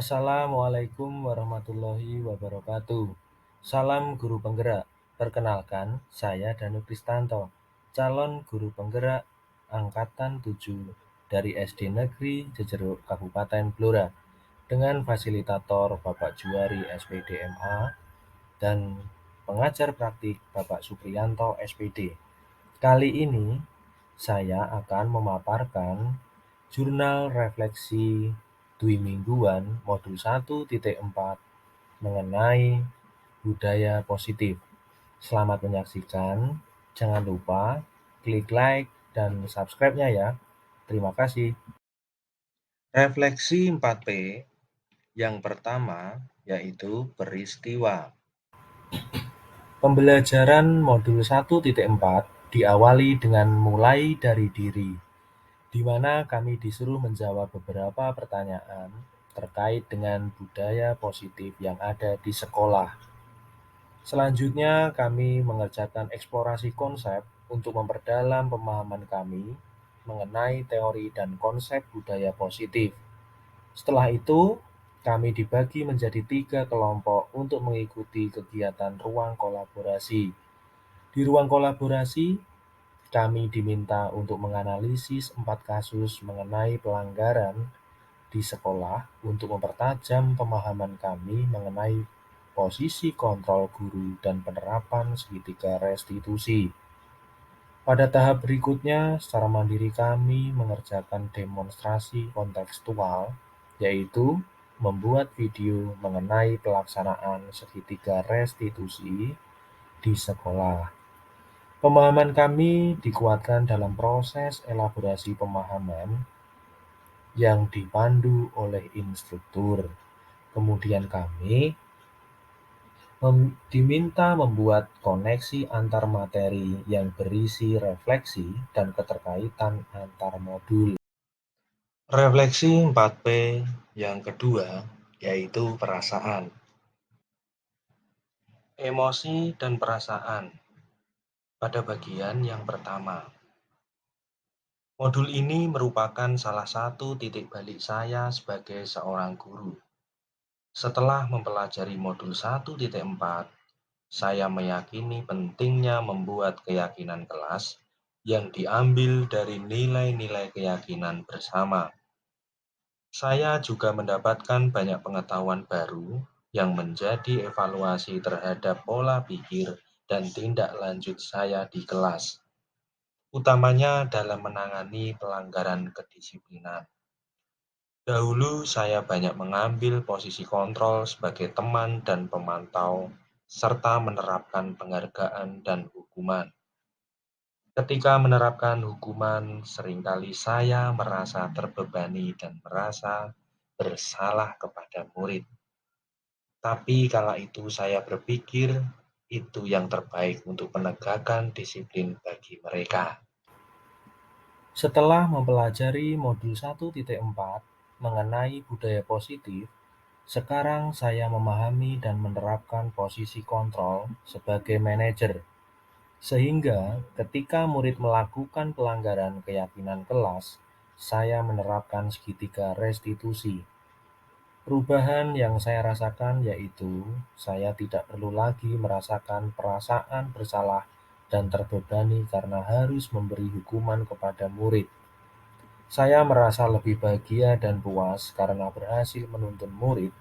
Assalamualaikum warahmatullahi wabarakatuh. Salam guru penggerak. Perkenalkan, saya Danu Kristanto, calon guru penggerak angkatan 7 dari SD Negeri Jejeruk Kabupaten Blora dengan fasilitator Bapak Juari SPD MA dan pengajar praktik Bapak Supriyanto SPD. Kali ini saya akan memaparkan jurnal refleksi Dwi Mingguan Modul 1.4 mengenai budaya positif. Selamat menyaksikan. Jangan lupa klik like dan subscribe-nya ya. Terima kasih. Refleksi 4P yang pertama yaitu peristiwa. Pembelajaran modul 1.4 diawali dengan mulai dari diri, di mana kami disuruh menjawab beberapa pertanyaan terkait dengan budaya positif yang ada di sekolah. Selanjutnya, kami mengerjakan eksplorasi konsep untuk memperdalam pemahaman kami mengenai teori dan konsep budaya positif. Setelah itu, kami dibagi menjadi 3 kelompok untuk mengikuti kegiatan ruang kolaborasi. Di ruang kolaborasi, kami diminta untuk menganalisis 4 kasus mengenai pelanggaran di sekolah untuk mempertajam pemahaman kami mengenai posisi kontrol guru dan penerapan segitiga restitusi. Pada tahap berikutnya, secara mandiri kami mengerjakan demonstrasi kontekstual, yaitu membuat video mengenai pelaksanaan segitiga restitusi di sekolah. Pemahaman kami dikuatkan dalam proses elaborasi pemahaman yang dipandu oleh instruktur. Kemudian kami diminta membuat koneksi antar materi yang berisi refleksi dan keterkaitan antar modul. Refleksi 4P yang kedua yaitu perasaan. Emosi dan perasaan. Pada bagian yang pertama, modul ini merupakan salah satu titik balik saya sebagai seorang guru. Setelah mempelajari modul 1.4, saya meyakini pentingnya membuat keyakinan kelas yang diambil dari nilai-nilai keyakinan bersama. Saya juga mendapatkan banyak pengetahuan baru yang menjadi evaluasi terhadap pola pikir dan tindak lanjut saya di kelas, utamanya dalam menangani pelanggaran kedisiplinan. Dahulu saya banyak mengambil posisi kontrol sebagai teman dan pemantau, serta menerapkan penghargaan dan hukuman. Ketika menerapkan hukuman, seringkali saya merasa terbebani dan merasa bersalah kepada murid. Tapi kala itu saya berpikir itu yang terbaik untuk penegakan disiplin bagi mereka. Setelah mempelajari modul 1.4 mengenai budaya positif, sekarang saya memahami dan menerapkan posisi kontrol sebagai manajer. Sehingga ketika murid melakukan pelanggaran keyakinan kelas, saya menerapkan segitiga restitusi. Perubahan yang saya rasakan yaitu saya tidak perlu lagi merasakan perasaan bersalah dan terbebani karena harus memberi hukuman kepada murid. Saya merasa lebih bahagia dan puas karena berhasil menuntun murid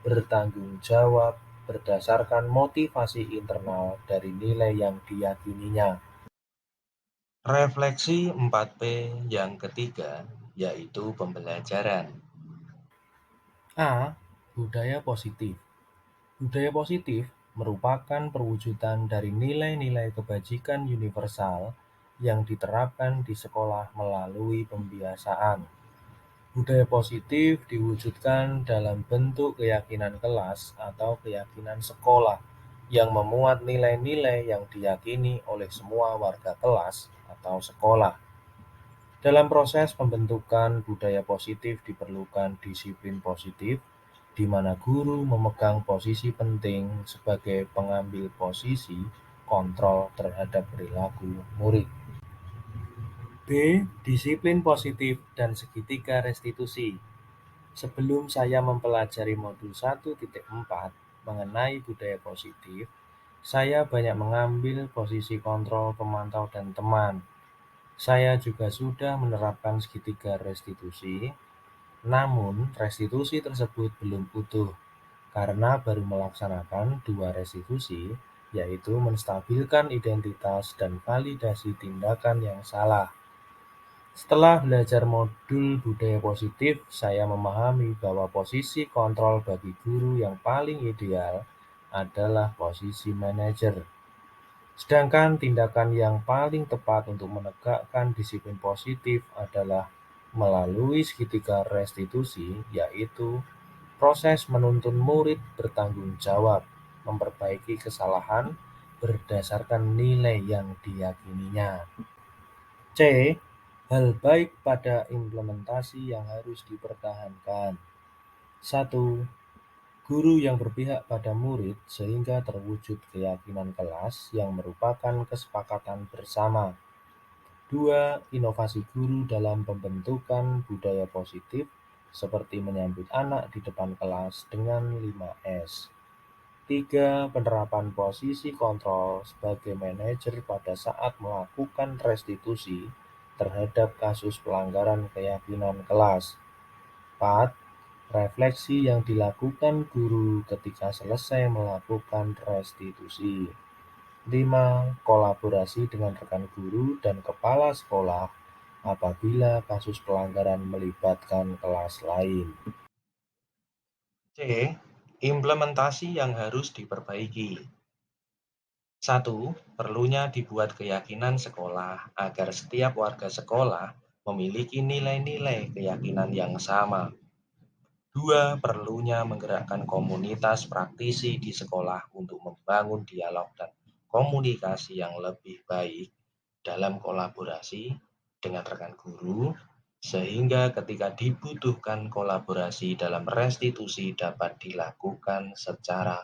bertanggung jawab berdasarkan motivasi internal dari nilai yang diyakininya. Refleksi 4P yang ketiga yaitu pembelajaran. A. Budaya positif. Budaya positif merupakan perwujudan dari nilai-nilai kebajikan universal yang diterapkan di sekolah melalui pembiasaan. Budaya positif diwujudkan dalam bentuk keyakinan kelas atau keyakinan sekolah yang memuat nilai-nilai yang diyakini oleh semua warga kelas atau sekolah. Dalam proses pembentukan budaya positif diperlukan disiplin positif, di mana guru memegang posisi penting sebagai pengambil posisi kontrol terhadap perilaku murid. B. Disiplin positif dan segitiga restitusi. Sebelum saya mempelajari modul 1.4 mengenai budaya positif, saya banyak mengambil posisi kontrol, pemantau, dan teman. Saya juga sudah menerapkan segitiga restitusi, namun restitusi tersebut belum utuh karena baru melaksanakan dua restitusi, yaitu menstabilkan identitas dan validasi tindakan yang salah. Setelah belajar modul budaya positif, saya memahami bahwa posisi kontrol bagi guru yang paling ideal adalah posisi manajer. Sedangkan tindakan yang paling tepat untuk menegakkan disiplin positif adalah melalui segitiga restitusi, yaitu proses menuntun murid bertanggung jawab, memperbaiki kesalahan berdasarkan nilai yang diyakininya. C. Hal baik pada implementasi yang harus dipertahankan. 1. Guru yang berpihak pada murid sehingga terwujud keyakinan kelas yang merupakan kesepakatan bersama. 2. Inovasi guru dalam pembentukan budaya positif seperti menyambut anak di depan kelas dengan 5S. 3. Penerapan posisi kontrol sebagai manajer pada saat melakukan restitusi terhadap kasus pelanggaran keyakinan kelas. 4. Refleksi yang dilakukan guru ketika selesai melakukan restitusi. 5. Kolaborasi dengan rekan guru dan kepala sekolah apabila kasus pelanggaran melibatkan kelas lain. C. Implementasi yang harus diperbaiki. 1. Perlunya dibuat keyakinan sekolah agar setiap warga sekolah memiliki nilai-nilai keyakinan yang sama. 2. Perlunya menggerakkan komunitas praktisi di sekolah untuk membangun dialog dan komunikasi yang lebih baik dalam kolaborasi dengan rekan guru, sehingga ketika dibutuhkan kolaborasi dalam restitusi dapat dilakukan secara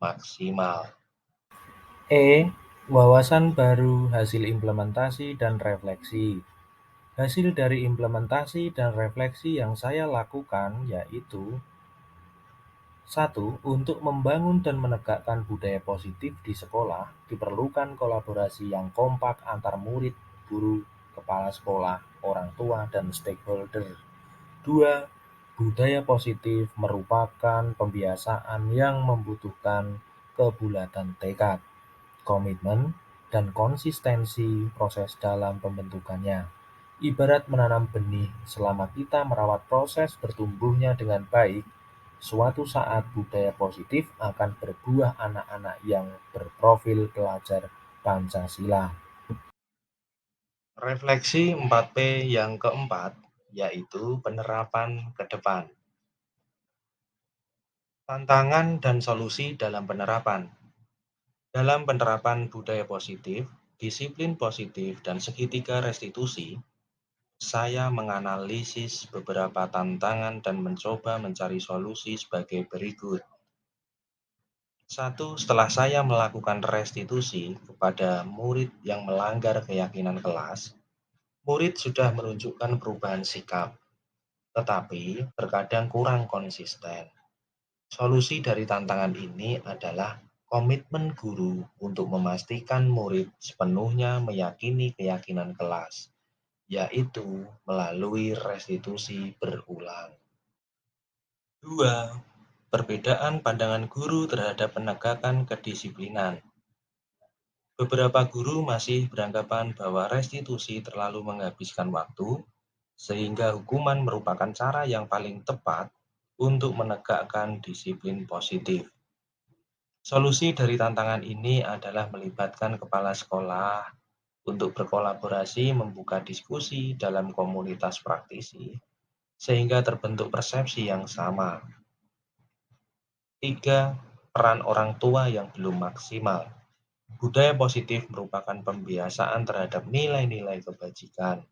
maksimal. E. Wawasan baru hasil implementasi dan refleksi. Hasil dari implementasi dan refleksi yang saya lakukan yaitu: 1. Untuk membangun dan menegakkan budaya positif di sekolah, diperlukan kolaborasi yang kompak antar murid, guru, kepala sekolah, orang tua, dan stakeholder. 2. Budaya positif merupakan pembiasaan yang membutuhkan kebulatan tekad, komitmen, dan konsistensi proses dalam pembentukannya. Ibarat menanam benih, selama kita merawat proses bertumbuhnya dengan baik, suatu saat budaya positif akan berbuah anak-anak yang berprofil pelajar Pancasila. Refleksi 4P yang keempat, yaitu penerapan ke depan. Tantangan dan solusi dalam penerapan. Dalam penerapan budaya positif, disiplin positif, dan segitiga restitusi, saya menganalisis beberapa tantangan dan mencoba mencari solusi sebagai berikut. 1. Setelah saya melakukan restitusi kepada murid yang melanggar keyakinan kelas, murid sudah menunjukkan perubahan sikap, tetapi terkadang kurang konsisten. Solusi dari tantangan ini adalah komitmen guru untuk memastikan murid sepenuhnya meyakini keyakinan kelas, yaitu melalui restitusi berulang. 2. Perbedaan pandangan guru terhadap penegakan kedisiplinan. Beberapa guru masih beranggapan bahwa restitusi terlalu menghabiskan waktu, sehingga hukuman merupakan cara yang paling tepat untuk menegakkan disiplin positif. Solusi dari tantangan ini adalah melibatkan kepala sekolah untuk berkolaborasi membuka diskusi dalam komunitas praktisi, sehingga terbentuk persepsi yang sama. 3. Peran orang tua yang belum maksimal. Budaya positif merupakan pembiasaan terhadap nilai-nilai kebajikan.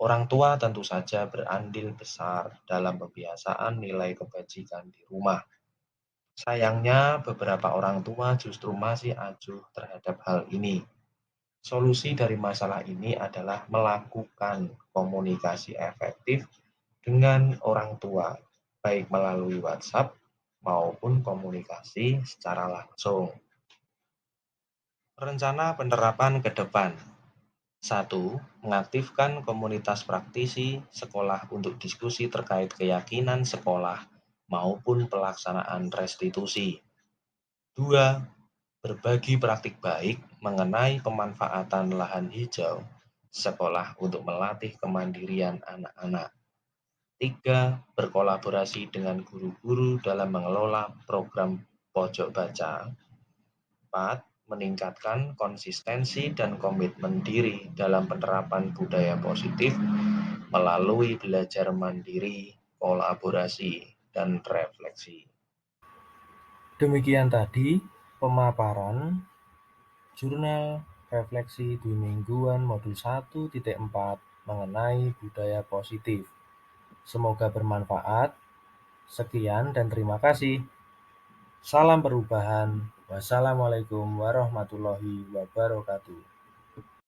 Orang tua tentu saja berandil besar dalam pembiasaan nilai kebajikan di rumah. Sayangnya, beberapa orang tua justru masih acuh terhadap hal ini. Solusi dari masalah ini adalah melakukan komunikasi efektif dengan orang tua. baik melalui WhatsApp maupun komunikasi secara langsung. Rencana penerapan ke depan. 1. Mengaktifkan komunitas praktisi sekolah untuk diskusi terkait keyakinan sekolah maupun pelaksanaan restitusi. 2. Berbagi praktik baik mengenai pemanfaatan lahan hijau sekolah untuk melatih kemandirian anak-anak. 3. Berkolaborasi dengan guru-guru dalam mengelola program pojok baca. 4. Meningkatkan konsistensi dan komitmen diri dalam penerapan budaya positif melalui belajar mandiri, kolaborasi, dan refleksi. Demikian tadi pemaparan jurnal refleksi mingguan modul 1.4 mengenai budaya positif. Semoga bermanfaat. Sekian dan terima kasih. Salam perubahan. Wassalamualaikum warahmatullahi wabarakatuh.